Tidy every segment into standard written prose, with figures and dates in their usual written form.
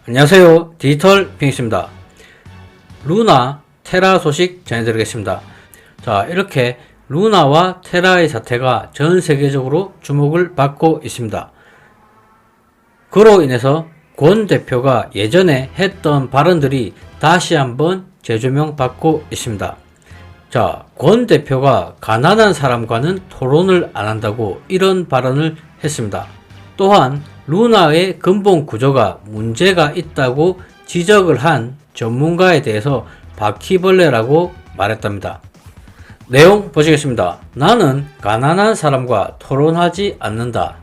안녕하세요. 디지털 핑크스입니다. 루나, 테라 소식 전해드리겠습니다. 자, 이렇게 루나와 테라의 사태가 전 세계적으로 주목을 받고 있습니다. 그로 인해서 권 대표가 예전에 했던 발언들이 다시 한번 재조명 받고 있습니다. 자, 권 대표가 가난한 사람과는 토론을 안 한다고 이런 발언을 했습니다. 또한 루나의 근본 구조가 문제가 있다고 지적을 한 전문가에 대해서 바퀴벌레라고 말했답니다. 내용 보시겠습니다. 나는 가난한 사람과 토론하지 않는다.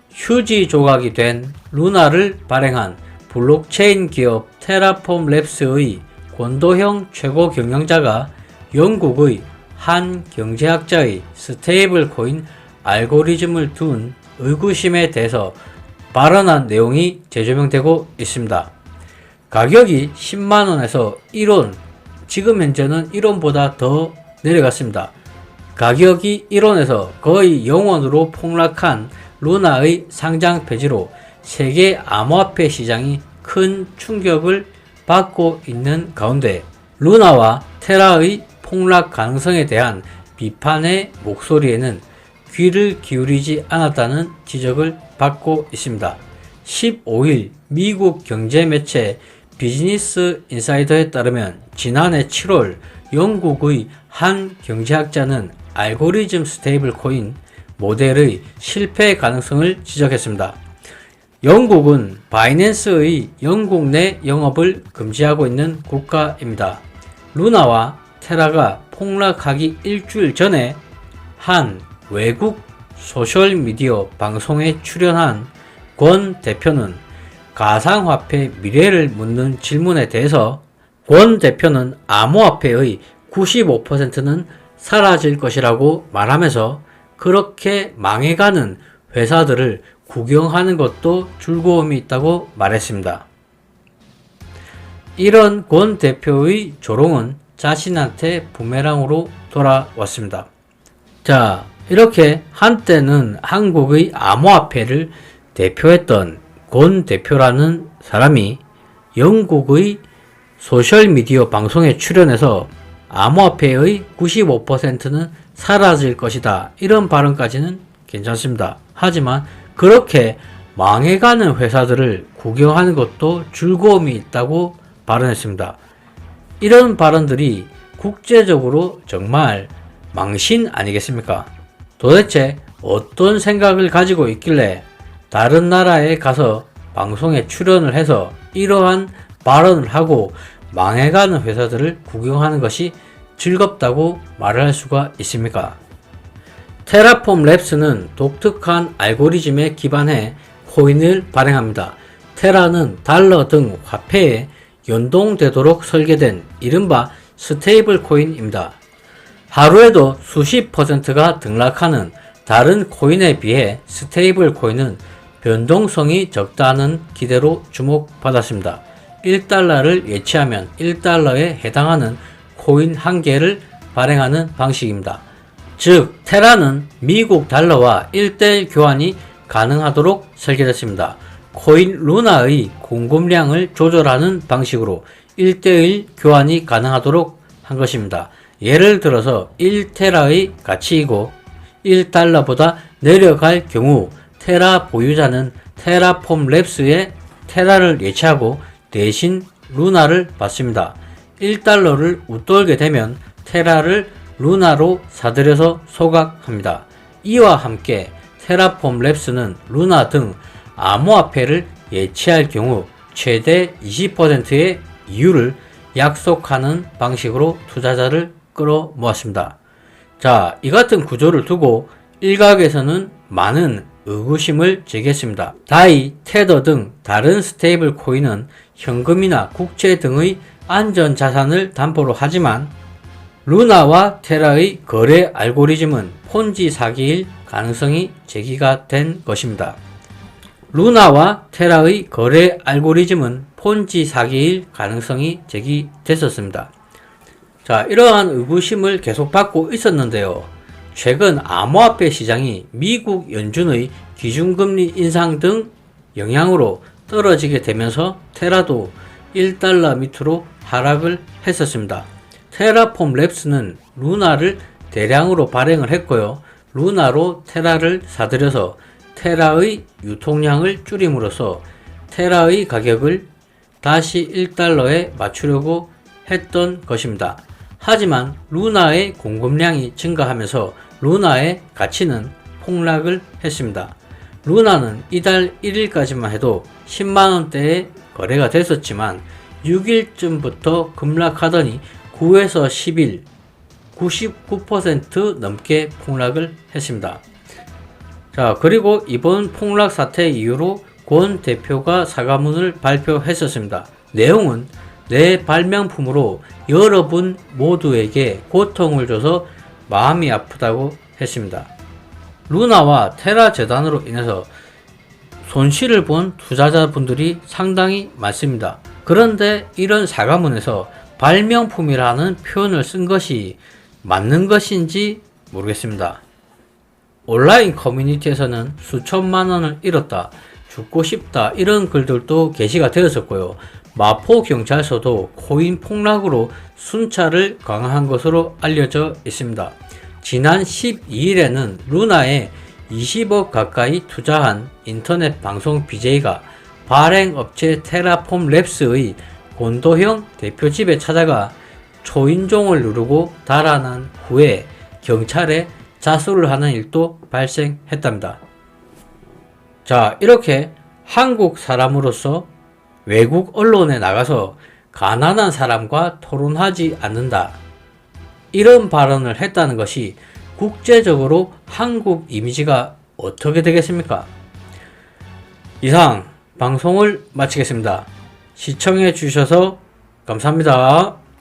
휴지 조각이 된 루나를 발행한 블록체인 기업 테라폼 랩스의 권도형 최고 경영자가 영국의 한 경제학자의 스테이블 코인 알고리즘을 둔 의구심에 대해서 발언한 내용이 재조명되고 있습니다. 가격이 10만원에서 1원, 지금 현재는 1원보다 더 내려갔습니다. 가격이 1원에서 거의 0원으로 폭락한 루나의 상장 폐지로 세계 암호화폐 시장이 큰 충격을 받고 있는 가운데 루나와 테라의 폭락 가능성에 대한 비판의 목소리에는 귀를 기울이지 않았다는 지적을 받고 있습니다. 15일 미국 경제 매체 비즈니스 인사이더에 따르면 지난해 7월 영국의 한 경제학자는 알고리즘 스테이블 코인 모델의 실패 가능성을 지적했습니다. 영국은 바이낸스의 영국 내 영업을 금지하고 있는 국가입니다. 루나와 테라가 폭락하기 일주일 전에 한 외국 소셜미디어 방송에 출연한 권 대표는 가상화폐 미래를 묻는 질문에 대해서 권 대표는 암호화폐의 95%는 사라질 것이라고 말하면서 그렇게 망해가는 회사들을 구경하는 것도 즐거움이 있다고 말했습니다. 이런 권 대표의 조롱은 자신한테 부메랑으로 돌아왔습니다. 자, 이렇게 한때는 한국의 암호화폐를 대표했던 권 대표라는 사람이 영국의 소셜미디어 방송에 출연해서 암호화폐의 95%는 사라질 것이다, 이런 발언까지는 괜찮습니다. 하지만 그렇게 망해가는 회사들을 구경하는 것도 즐거움이 있다고 발언했습니다. 이런 발언들이 국제적으로 정말 망신 아니겠습니까? 도대체 어떤 생각을 가지고 있길래 다른 나라에 가서 방송에 출연을 해서 이러한 발언을 하고 망해가는 회사들을 구경하는 것이 즐겁다고 말을 할 수가 있습니까? 테라폼 랩스는 독특한 알고리즘에 기반해 코인을 발행합니다. 테라는 달러 등 화폐에 연동되도록 설계된 이른바 스테이블 코인입니다. 하루에도 수십 %가 등락하는 다른 코인에 비해 스테이블 코인은 변동성이 적다는 기대로 주목받았습니다. 1달러를 예치하면 1달러에 해당하는 코인 한 개를 발행하는 방식입니다. 즉, 테라는 미국 달러와 1대1 교환이 가능하도록 설계됐습니다. 코인 루나의 공급량을 조절하는 방식으로 1대1 교환이 가능하도록 한 것입니다. 예를 들어서 1테라의 가치이고 1달러보다 내려갈 경우 테라 보유자는 테라폼 랩스에 테라를 예치하고 대신 루나를 받습니다. 1달러를 웃돌게 되면 테라를 루나로 사들여서 소각합니다. 이와 함께 테라폼 랩스는 루나 등 암호화폐를 예치할 경우 최대 20%의 이율을 약속하는 방식으로 투자자를 끌어모았습니다. 자, 이 같은 구조를 두고 일각에서는 많은 의구심을 제기했습니다. 다이, 테더 등 다른 스테이블 코인은 현금이나 국채 등의 안전자산을 담보로 하지만 루나와 테라의 거래 알고리즘은 폰지 사기일 가능성이 제기가 된 것입니다. 루나와 테라의 거래 알고리즘은 폰지 사기일 가능성이 제기됐었습니다. 자, 이러한 의구심을 계속 받고 있었는데요. 최근 암호화폐 시장이 미국 연준의 기준금리 인상 등 영향으로 떨어지게 되면서 테라도 1달러 밑으로 하락을 했었습니다. 테라폼 랩스는 루나를 대량으로 발행을 했고요. 루나로 테라를 사들여서 테라의 유통량을 줄임으로써 테라의 가격을 다시 1달러에 맞추려고 했던 것입니다. 하지만 루나의 공급량이 증가하면서 루나의 가치는 폭락을 했습니다. 루나는 이달 1일까지만 해도 10만원대에 거래가 됐었지만 6일쯤부터 급락하더니 9에서 10일 99% 넘게 폭락을 했습니다. 자, 그리고 이번 폭락 사태 이후로 권 대표가 사과문을 발표했었습니다. 내용은 내 발명품으로 여러분 모두에게 고통을 줘서 마음이 아프다고 했습니다. 루나와 테라 재단으로 인해서 손실을 본 투자자분들이 상당히 많습니다. 그런데 이런 사과문에서 발명품이라는 표현을 쓴 것이 맞는 것인지 모르겠습니다. 온라인 커뮤니티에서는 수천만 원을 잃었다, 죽고 싶다 이런 글들도 게시가 되었었고요. 마포경찰서도 코인 폭락으로 순찰을 강화한 것으로 알려져 있습니다. 지난 12일에는 루나에 20억 가까이 투자한 인터넷 방송 BJ가 발행업체 테라폼 랩스의 곤도형 대표 집에 찾아가 초인종을 누르고 달아난 후에 경찰에 자수를 하는 일도 발생했답니다. 자, 이렇게 한국 사람으로서 외국 언론에 나가서 가난한 사람과 토론하지 않는다, 이런 발언을 했다는 것이 국제적으로 한국 이미지가 어떻게 되겠습니까? 이상 방송을 마치겠습니다. 시청해 주셔서 감사합니다.